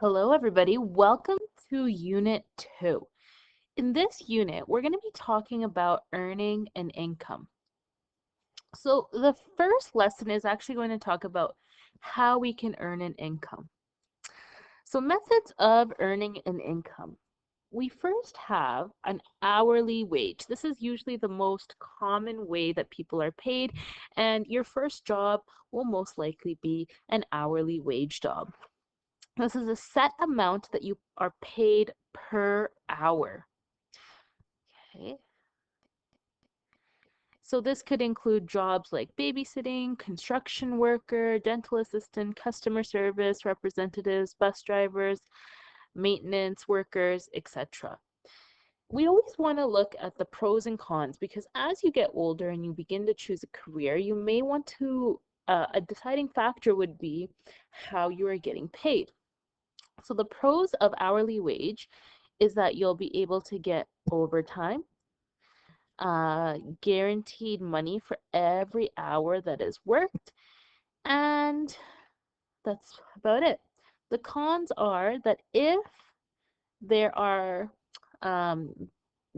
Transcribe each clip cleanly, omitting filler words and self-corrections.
Hello, everybody. Welcome to Unit 2. In this unit, we're going to be talking about earning an income. So, the first lesson is actually going to talk about how we can earn an income. So, methods of earning an income. We first have an hourly wage. This is usually the most common way that people are paid, and your first job will most likely be an hourly wage job. This is a set amount that you are paid per hour. Okay. So this could include jobs like babysitting, construction worker, dental assistant, customer service representatives, bus drivers, maintenance workers, etc. We always want to look at the pros and cons because as you get older and you begin to choose a career, you may want to, a deciding factor would be how you are getting paid. So the pros of hourly wage is that you'll be able to get overtime, guaranteed money for every hour that is worked, and that's about it. The cons are that if there are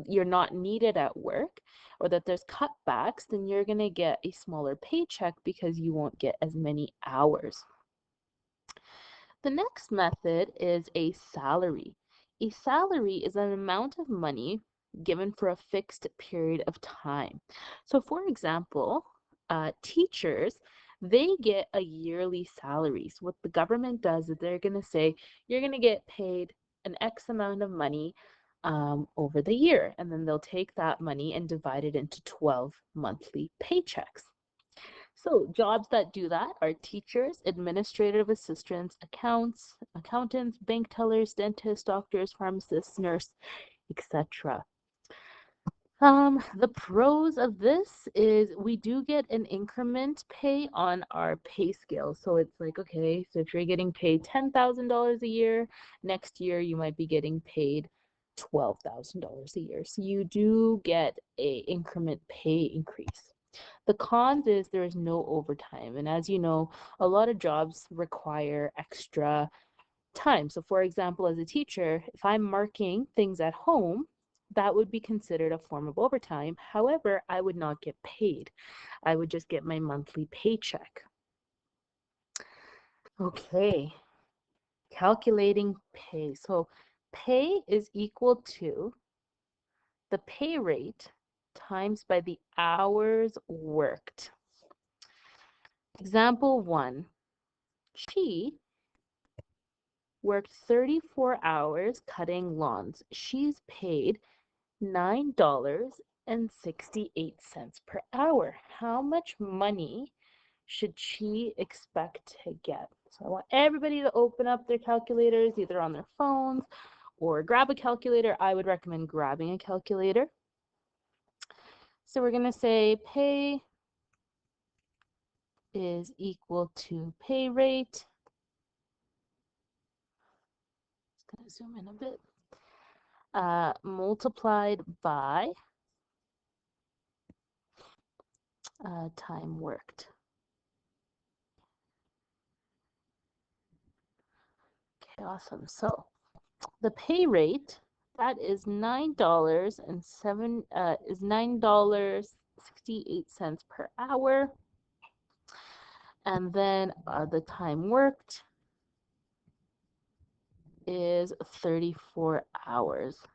you're not needed at work or that there's cutbacks, then you're going to get a smaller paycheck because you won't get as many hours. The next method is a salary. A salary is an amount of money given for a fixed period of time. So, for example, teachers, they get a yearly salary. So, what the government does is they're going to say, you're going to get paid an X amount of money over the year. And then they'll take that money and divide it into 12 monthly paychecks. So jobs that do that are teachers, administrative assistants, accountants, bank tellers, dentists, doctors, pharmacists, nurse, etc. The pros of this is we do get an increment pay on our pay scale. So it's like, okay, so if you're getting paid $10,000 a year, next year you might be getting paid $12,000 a year. So you do get a increment pay increase. The cons is there is no overtime. And as you know, a lot of jobs require extra time. So, for example, as a teacher, if I'm marking things at home, that would be considered a form of overtime. However, I would not get paid. I would just get my monthly paycheck. Okay, calculating pay. So, pay is equal to the pay rate times by the hours worked. Example 1. She worked 34 hours cutting lawns. She's paid $9.68 per hour. How much money should she expect to get? So I want everybody to open up their calculators, either on their phones or grab a calculator. I would recommend grabbing a calculator. So we're going to say pay is equal to pay rate. Just going to zoom in a bit. Multiplied by time worked. Okay, awesome. So the pay rate that is $9.68 per hour, and then the time worked is 34 hours.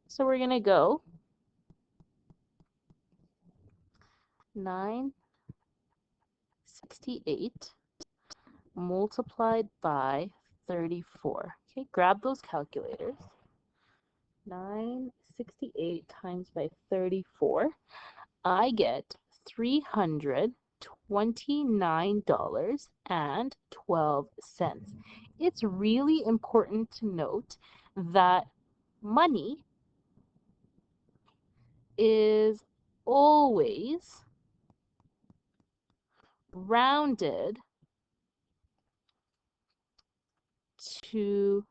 So we're gonna go 968 multiplied by 34. Okay, grab those calculators. 968 times by 34. I get $329.12. It's really important to note that money is always rounded to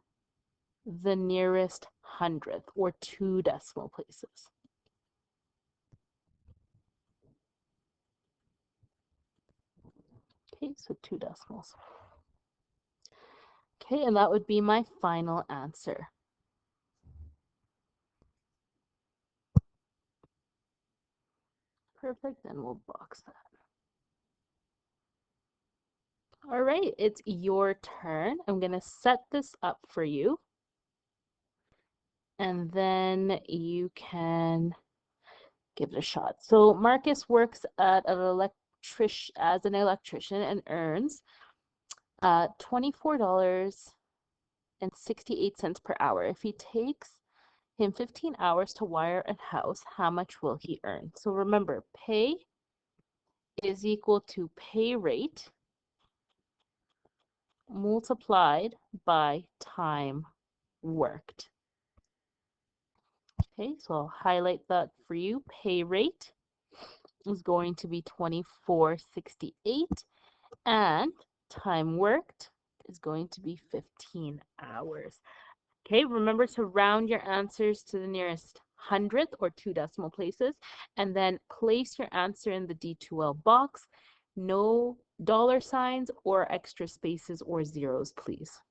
the nearest hundredth or 2 decimal places. Okay, so 2 decimals. Okay, and that would be my final answer. Perfect, and we'll box that. All right, it's your turn. I'm going to set this up for you. And then you can give it a shot. So Marcus works at as an electrician and earns $24.68 per hour. If he takes him 15 hours to wire a house, how much will he earn? So remember, pay is equal to pay rate multiplied by time worked. Okay, so I'll highlight that for you. Pay rate is going to be 24.68, and time worked is going to be 15 hours. Okay, remember to round your answers to the nearest hundredth or 2 decimal places, and then place your answer in the D2L box. No dollar signs or extra spaces or zeros, please.